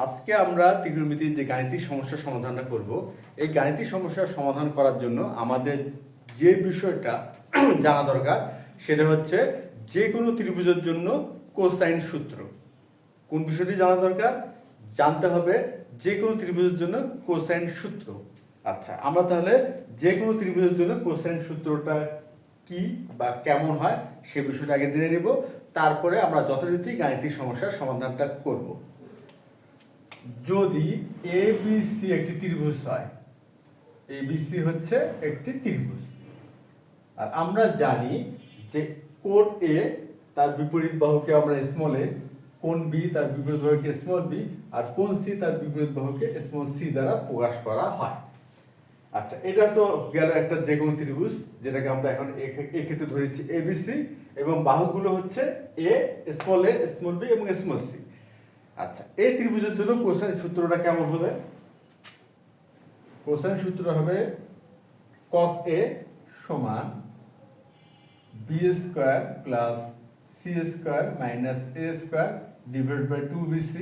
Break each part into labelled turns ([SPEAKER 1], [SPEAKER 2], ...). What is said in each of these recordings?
[SPEAKER 1] আজকে আমরা ত্রিকোণমিতির যে গাণিতিক সমস্যার সমাধানটা করব, এই গাণিতিক সমস্যার সমাধান করার জন্য আমাদের যে বিষয়টা জানা দরকার সেটা হচ্ছে যে কোনো ত্রিভুজের জন্য কোসাইন সূত্র। কোন বিষয়টি জানা দরকার? জানতে হবে যে কোনো ত্রিভুজের জন্য কোসাইন সূত্র। আচ্ছা, আমরা তাহলে যে কোনো ত্রিভুজের জন্য কোসাইন সূত্রটা কি বা কেমন হয় সে বিষয়টা আগে জেনে নেব, তারপরে আমরা যথারীতি গাণিতিক সমস্যার সমাধানটা করব। যদি এবিসি একটি ত্রিভুজ হয়, এবিসি হচ্ছে একটি ত্রিভুজ, আর আমরা জানি যে কোণ এ তার বিপরীত বাহুকে আমরা স্মল এ, কোণ বি তার বিপরীত বাহুকে স্মল বি, আর কোণ সি তার বিপরীত বাহুকে স্মল সি দ্বারা প্রকাশ করা হয়। আচ্ছা, এটা তো গেল একটা যে কোনো ত্রিভুজ, যেটাকে আমরা এখন এক্ষেত্রে ধরেছি এবিসি, এবং বাহুগুলো হচ্ছে এ স্মল বি এবং স্মল সি। আচ্ছা, এই ত্রিভুজের জন্য কোসাইন সূত্রটা কেমন হবে? কোসাইন সূত্র হবে cos a সমান b square plus C square minus a square divide by 2bc,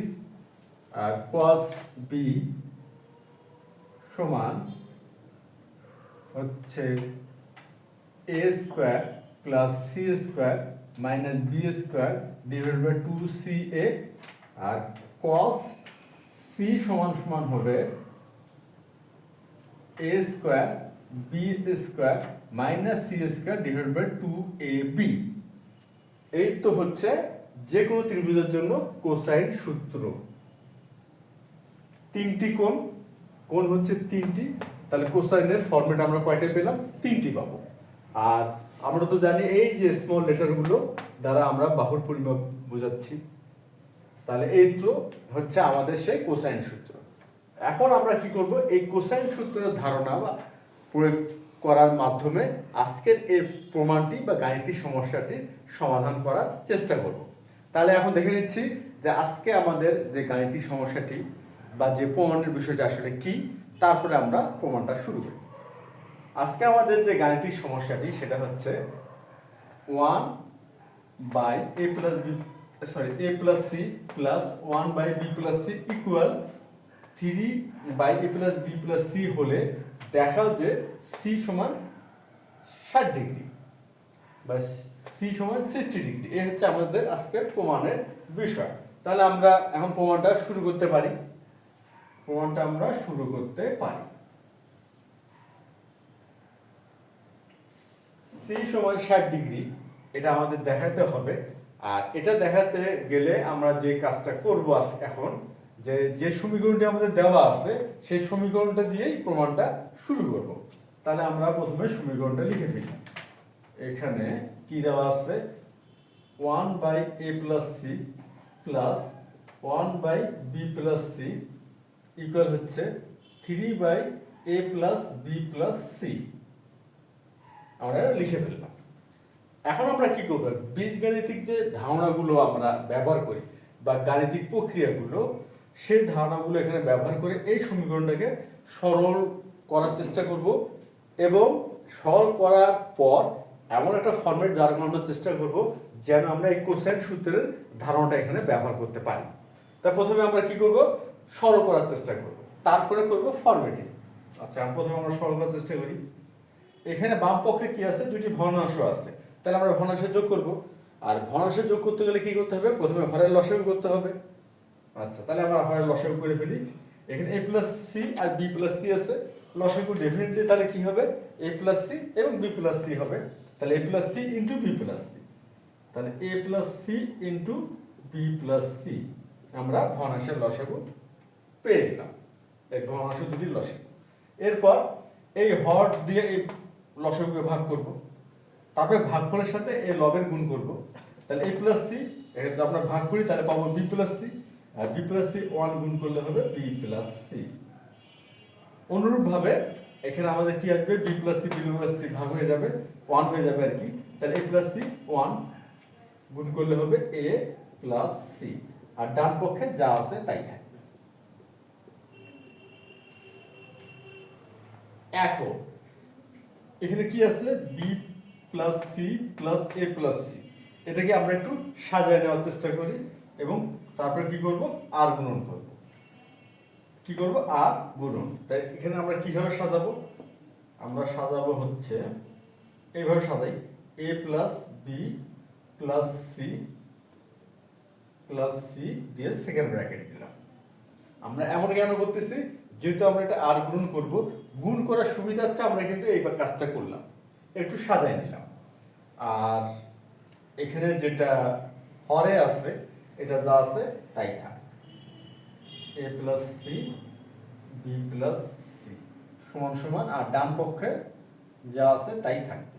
[SPEAKER 1] আর cos b সমান হচ্ছে a square plus C square minus b square divide by 2ca, আর cos c সমান সমান হবে a square b square minus c square divide by 2ab। এই তো হচ্ছে যে কোনো ত্রিভুজের জন্য কোসাইন সূত্র। তিনটি কোণ হচ্ছে তিনটি, তাহলে কোসাইনের ফর্মেট আমরা কয়টা পেলাম? তিনটি পাবো। আর আমরা তো জানি এই যে স্মল লেটারগুলো দ্বারা আমরা বাহুর পরিমাপ বোঝাচ্ছি, তাহলে এই তো হচ্ছে আমাদের সেই কোসাইন সূত্র। এখন আমরা কি করব? এই কোসাইন সূত্রের ধারণা বা প্রয়োগ করার মাধ্যমে আজকের এই প্রমাণটি বা গাণিতিক সমস্যাটির সমাধান করার চেষ্টা করব। তাহলে এখন দেখে নিচ্ছি যে আজকে আমাদের যে গাণিতিক সমস্যাটি বা যে প্রমাণের বিষয়টা আসলে কি, তারপরে আমরা প্রমাণটা শুরু করি। আজকে আমাদের যে গাণিতিক সমস্যাটি সেটা হচ্ছে 1/a plus c plus 1/b plus c equal 3/a plus b plus c হলে দেখাও যে c সমান 60 ডিগ্রি বা c সমান 60 ডিগ্রি। এই হচ্ছে আমাদের আজকের প্রমাণের বিষয়। তাহলে আমরা এখন প্রমাণটা শুরু করতে পারি। c সমান 60 ডিগ্রি, এটা আমাদের দেখাতে হবে। আর এটা দেখাতে গেলে আমরা যে কাজটা করব এখন, যে সমীকরণটি আমাদের দেওয়া আছে সেই সমীকরণটা দিয়েই প্রমাণটা শুরু করব। তাহলে আমরা প্রথমে সমীকরণটা লিখে ফেলি। এখানে কি দেওয়া আছে? 1/a plus c plus 1/b plus c equal হচ্ছে 3/a plus b plus c। আমরা লিখে ফেললাম। এখন আমরা কি করব? বীজগাণিতিক যে ধারণাগুলো আমরা ব্যবহার করি বা গাণিতিক প্রক্রিয়াগুলো, সেই ধারণাগুলো এখানে ব্যবহার করে এই সমীকরণটাকে সরল করার চেষ্টা করব, এবং সরল করার পর এমন একটা ফরম্যাট দ্বারা করানোর চেষ্টা করব যেন আমরা এই কোসাইন সূত্রের ধারণাটা এখানে ব্যবহার করতে পারি। তা প্রথমে আমরা কি করব? সরল করার চেষ্টা করব, তারপরে করব ফরম্যাটিং। আচ্ছা, প্রথমে আমরা সরল করার চেষ্টা করি। এখানে বাম পক্ষে কি আছে? দুটি ভগ্নাংশ আছে, তাহলে আমরা ভগ্নাংশে যোগ করব। আর ভগ্নাংশে যোগ করতে গেলে কি করতে হবে? প্রথমে হরের লসাগু করতে হবে। আচ্ছা, তাহলে আমরা হরের লসাগু করে ফেলি। এখানে a প্লাস সি আর b প্লাস সি আছে, লসাগু ডেফিনেটলি তাহলে কি হবে? a প্লাস সি এবং b প্লাস সি হবে। তাহলে a plus c into b plus c, তাহলে a plus c into b plus c আমরা ভগ্নাংশের লসাগু পেয়ে গেলাম। এই ভগ্নাংশ দুটির লসাগু। এরপর এই হর দিয়ে এই লসাগুকে ভাগ করব, তারপরে ভাগফলের সাথে এই লবের গুণ করব। তাহলে a প্লাস সি, এটা যদি আমরা ভাগ করি তাহলে পাবো b প্লাস সি, আর b প্লাস সি 1 গুণ করলে হবে b প্লাস সি। অনুরূপভাবে এখানে আমাদের কি আসবে? b প্লাস সি ভাগ হয়ে যাবে, 1 হয়ে যাবে আর কি। তাহলে a প্লাস সি 1 গুণ করলে হবে a প্লাস সি, আর ডান পক্ষে যা আছে তাই থাকবে। এখন এখানে কি আছে? b plus c plus a plus c, এটাকে আমরা একটু সাজিয়ে নেওয়ার চেষ্টা করি এবং তারপরে কি করব? আর গুণন করব। কি করব আর গুণন। তাই এখানে আমরা কিভাবে সাজাবো, আমরা সাজাবো হচ্ছে এইভাবে সাজাই, a plus B plus c plus c দিয়ে সেকেন্ড ব্র্যাকেট দিলাম। আমরা এমন কেন করতেছি, যেহেতু আমরা এটা আর গুণ করব, গুণ করার সুবিধার্থে আমরা কিন্তু এই কাজটা করলাম, একটু সাজাই নিলাম। আর এখানে যেটা হরে আছে, এটা যা আছে তাই থাক, A plus C B plus C সমান সমান, আর ডান পক্ষে যা আছে তাই থাকবে।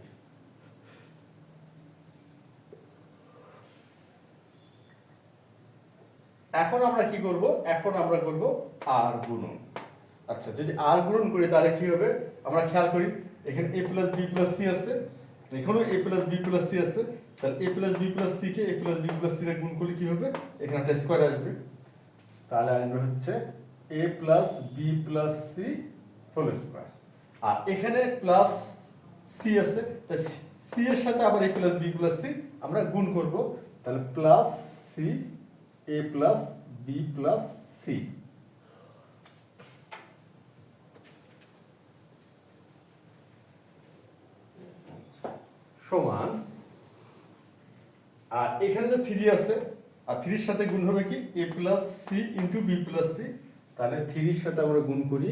[SPEAKER 1] এখন আমরা কি করব, এখন আমরা করব আর গুণন। আচ্ছা, যদি আর গুণন করি তাহলে কি হবে, আমরা খেয়াল করি এখানে a plus B plus c আছে, এখানেও a plus B plus c আছে, তাহলে a plus B plus c কে a plus B plus c রে গুণ করলে কি হবে, এখানে একটা স্কয়ার আসবে, তাহলে আসবে হচ্ছে a plus B plus C whole square. আর এখানে প্লাস সি আছে, তাই সি এর সাথে আবার a plus B plus c আমরা গুণ করব, তাহলে plus c a plus B plus C সমান, আর এখানে যে 3 আছে, আর 3 এর সাথে গুণ হবে কি a plus c into b plus c, তাহলে 3 এর সাথে আমরা গুণ করি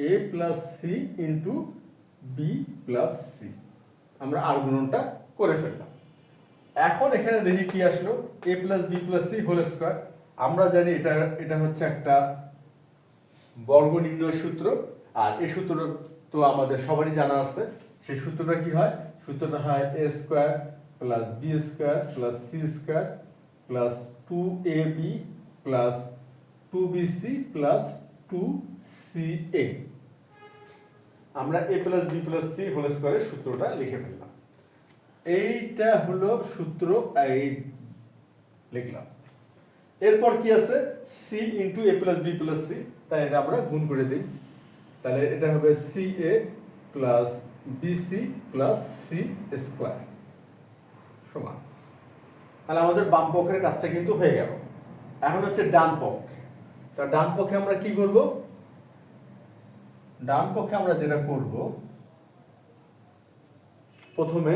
[SPEAKER 1] a plus c into b plus c, আমরা আর গুণনটা করে ফেললাম। এখন এখানে দেখি কি আসলো, a plus B plus C whole square. আমরা জানি এটা হচ্ছে একটা বর্গ নির্ণয় সূত্র, আর এই সূত্র তো আমাদের সবারই জানা আছে। সেই সূত্রটা কি হয়, সূত্রটা হয় a square plus B square plus C square plus 2ab plus 2bc plus 2ca। আমরা a plus B plus C whole স্কয়ারের সূত্রটা লিখে ফেললাম। এইটা হলো সূত্র, এই লিখলাম। এরপর কি আছে, C into A plus B plus C, তাই এটা আমরা গুণ করে দিই, তাহলে এটা হবে C A plus BC plus C square সমান। তাহলে আমাদের বাম পক্ষের কাজটা কিন্তু হয়ে গেল। এখন হচ্ছে ডান পক্ষ। তা ডান পক্ষে আমরা কি করব, ডান পক্ষে আমরা যেটা করব, প্রথমে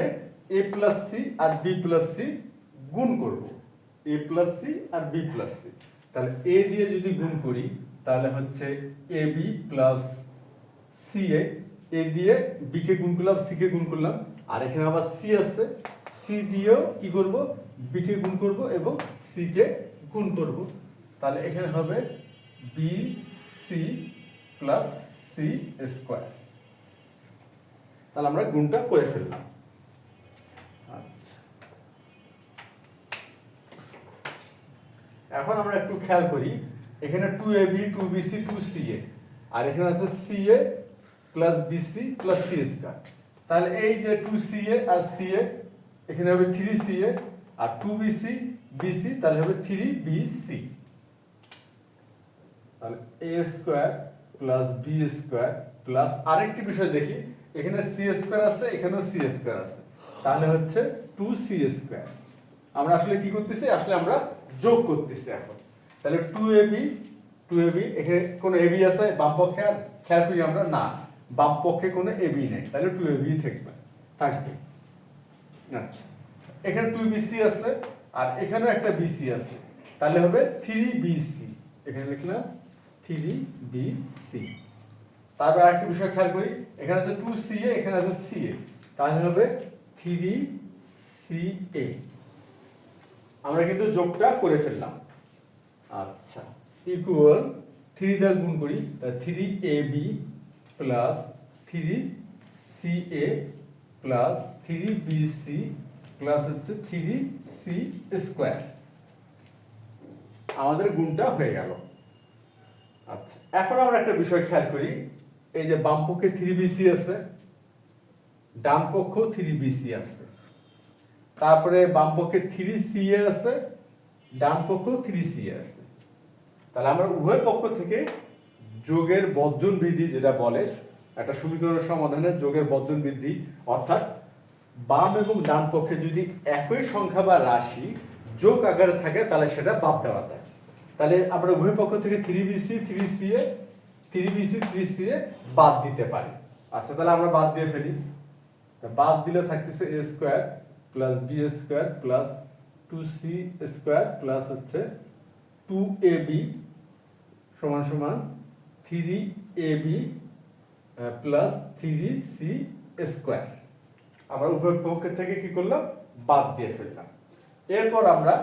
[SPEAKER 1] এ প্লাস সি আর বি প্লাস সি গুণ করব, এ প্লাস সি আর বি প্লাস সি। তাহলে এ দিয়ে যদি গুণ করি তাহলে হচ্ছে এ বি প্লাস সি এ দিয়ে বি কে গুণ করলাম, সি কে গুণ করলাম, আর এখানে আবার সি আছে, সি দিয়েও কি করব, বি কে গুণ করব এবং সি কে গুণ করব, তাহলে এখানে হবে b c plus C square. তাহলে আমরা গুণটা করে ফেললাম। আচ্ছা, এখন আমরা একটু খেয়াল করি, এখানে 2ab 2bc 2ca, আর এখানে আছে ca plus bc plus c square. তাহলে এই যে 2ca আর ca, এখানে হবে 3ca, আর 2bc bc তাহলে হবে 3bc। তাহলে a square plus b square plus, আরেকটি বিষয় দেখি, এখানে c স্কয়ার আছে, এখানেও c স্কয়ার আছে, তাহলে হচ্ছে 2c স্কয়ার। আমরা আসলে কি করতেছি, আসলে আমরা যোগ করতেছি এখন। তাহলে 2ab এখানে কোনো ab আছে বাম পক্ষে, আর খেয়াল করি আমরা না, বাম পক্ষে কোনো ab নেই, তাহলে 2ab থাকবে। আচ্ছা, এখানে 2bc আছে, আর এখানেও একটা bc আছে, তাহলে হবে 3bc, এখানে লিখলাম 3bc। তারপর আরেকটা বিষয় খেয়াল করি, এখানে আছে 2ca, এখানে আছে ca, তাহলে হবে 3ca। আমরা কিন্তু যোগটা করে ফেললাম। আচ্ছা, ইকুয়াল 3 দ্বারা গুণ করি, তাহলে 3ab plus 3ca plus 3bc plus হচ্ছে 3c স্কোয়ার। আমাদের গুণটা হয়ে গেল। আচ্ছা, এখন আমরা একটা বিষয় খেয়াল করি, এই যে বাম পক্ষে 3bc আছে, ডান পক্ষ 3bc আছে, তারপরে বাম পক্ষে 3ca আছে, ডান পক্ষ 3ca আছে। তাহলে আমরা উভয় পক্ষ থেকে যোগের বর্জন বিধি যেটা বলে, একটা সমীকরণের সমাধানের যোগের বর্জন বিধি, অর্থাৎ বাম এবং ডান পক্ষে যদি একই সংখ্যা বা রাশি যোগ আকারে থাকে তাহলে সেটা বাদ দেওয়া যায়। তাহলে আমরা উভয় পক্ষ থেকে 3bc 3ca 3bc 3ca বাদ দিতে পারি। আচ্ছা, তাহলে আমরা বাদ দিয়ে ফেলি। বাদ দিলে থাকতেছে a square plus b square plus 2c square plus হচ্ছে 2ab সমান সমান 3ab প্লাস 3c স্কয়ার। আমরা উভয় পক্ষ থেকে কি করলাম, বাদ দিয়ে ফেললাম। এরপর আমরা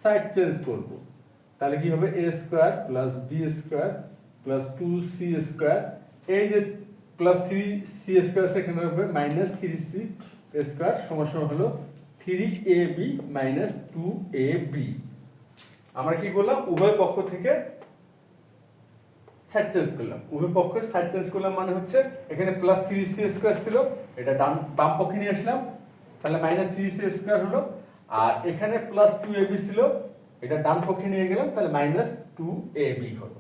[SPEAKER 1] সাইড চেঞ্জ করব, তাহলে কি হবে a square plus b square plus 2c square, এই যে প্লাস 3c স্কয়ার সেখানে হবে মাইনাস 3c স্কয়ার সমান সমান হলো 3ab মাইনাস 2ab। আমরা কি করলাম, উভয় পক্ষ থেকে সাইড চেঞ্জ করলাম। উভয় পক্ষের সাইড চেঞ্জ করলাম মানে হচ্ছে এখানে প্লাস 3c স্কয়ার ছিল, এটা বাম পক্ষে নিয়ে আসলাম, তাহলে মাইনাস 3c স্কয়ার হলো। আর এখানে প্লাস 2ab ছিল, এটা ডান পক্ষে নিয়ে গেলাম, তাহলে মাইনাস 2ab হলো।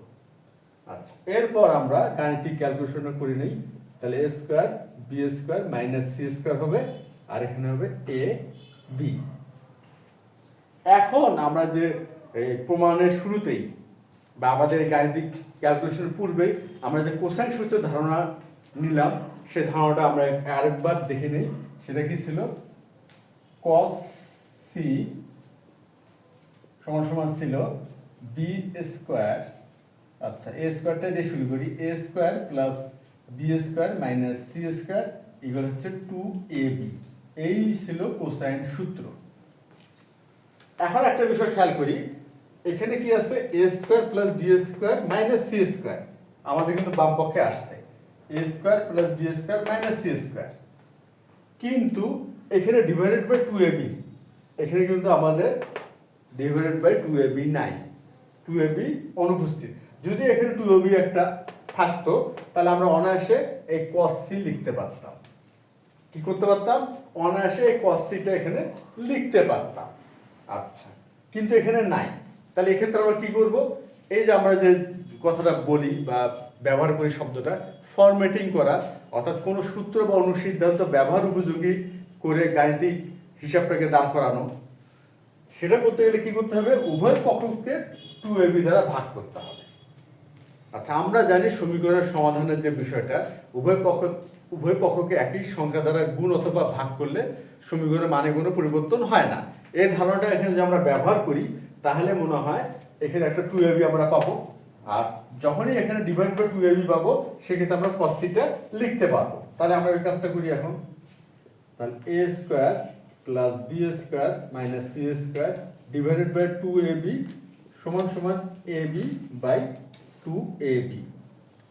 [SPEAKER 1] আচ্ছা, এরপর আমরা গাণিতিক ক্যালকুলেশন করে নেই, তাহলে a square b square minus c square হবে, আর এখানে হবে ab। এখন আমরা যে প্রমাণের শুরুতেই বা আমাদের গাণিতিক ক্যালকুলেশনের পূর্বেই আমরা যে কোসাইন সূত্রের ধারণা নিলাম, সেই ধারণাটা আমরা আরেকবার দেখে নেই। সেটা কি ছিল, cos c সমান সমান ছিল b স্কয়ার, আচ্ছা a স্কয়ারটা দিয়ে শুরু করি, a square plus b square minus c square equal হচ্ছে 2ab। এই ছিল কোসাইন সূত্র। এখন একটা বিষয় খেয়াল করি, এখানে কি আছে, a square plus b square minus c square আমাদের কিন্তু বাম পক্ষে আসছে, a square plus b square minus c square, কিন্তু এখানে ডিভাইডেড বাই 2ab, এখানে কিন্তু আমাদের ডিভাইডেড বাই 2ab নাই, 2ab অনুপস্থিত। যদি এখানে 2ab একটা থাকতো তাহলে আমরা অনায়াসে এই cos c লিখতে পারতাম। কি করতে পারতাম, অনায়াসে এই cos c টা এখানে লিখতে পারতাম। আচ্ছা, কিন্তু এখানে নাই, তাহলে এক্ষেত্রে আমরা কি করব, এই যে আমরা যে কথাটা বলি বা ব্যবহার করি শব্দটা ফরম্যাটিং করা, অর্থাৎ কোনো সূত্র বা অনুসিদ্ধান্ত ব্যবহার উপযোগী করে গাণিতিক হিসাবটাকে দাঁড় করানো, সেটা করতে গেলে কি করতে হবে, উভয় পক্ষকে 2ab দ্বারা ভাগ করতে হবে। আচ্ছা, আমরা জানি সমীকরণের সমাধানের যে বিষয়টা, উভয় পক্ষকে একই সংখ্যা দ্বারা গুণ অথবা ভাগ করলে সমীকরণের মানে কোনো পরিবর্তন হয় না। এই ধারণাটা এখানে যদি আমরা ব্যবহার করি তাহলে মনে হয় এখানে একটা 2ab আমরা পাবো, আর যখনই এখানে ডিভাইড বাই 2ab পাবো সেক্ষেত্রে আমরা cos c টা লিখতে পারবো। তাহলে আমরা ওই কাজটা করি এখন, তাহলে a square plus b square minus c square divided by 2ab সমান সমান ab বাই 2ab।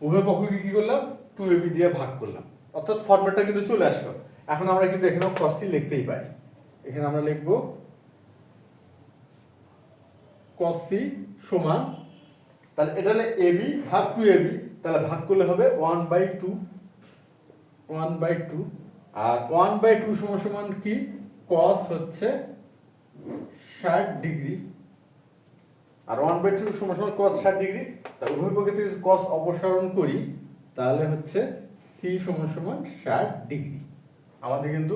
[SPEAKER 1] উভয় পক্ষকে কি করলাম, 2ab দিয়ে ভাগ করলাম, অর্থাৎ ফরম্যাটটা কিন্তু চলে আসলো। এখন আমরা কিন্তু এখানে cos c লিখতেই পারি, এখানে আমরা লিখব cos c সমান, তাহলে এটা হলো ab ভাগ 2ab, তাহলে ভাগ করলে হবে 1/2, 1/2, আর 1/2 সমান সমান কি, cos হচ্ছে 60 ডিগ্রি, আর 1/2 সমান সমান cos 60 ডিগ্রি। তাহলে উভয় পক্ষ থেকে cos অপসারণ করি তাহলে হচ্ছে c সমান সমান 60 ডিগ্রি। আমাদের কিন্তু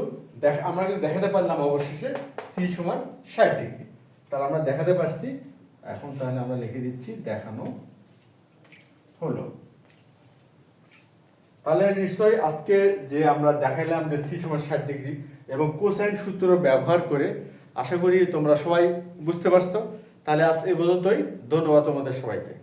[SPEAKER 1] আমরা কিন্তু দেখাতে পারলাম অবশেষে c সমান 60 ডিগ্রি, তাহলে আমরা দেখাতে পারছি। এখন তাহলে আমরা লিখে দিচ্ছি দেখানো হলো। তাহলে নিশ্চয়ই আজকে যে আমরা দেখাইলাম যে c সমান 60 ডিগ্রি এবং কোসাইন সূত্র ব্যবহার করে, আশা করি তোমরা সবাই বুঝতে পারছো। তাহলে আজ এই পর্যন্তই, ধন্যবাদ তোমাদের সবাইকে।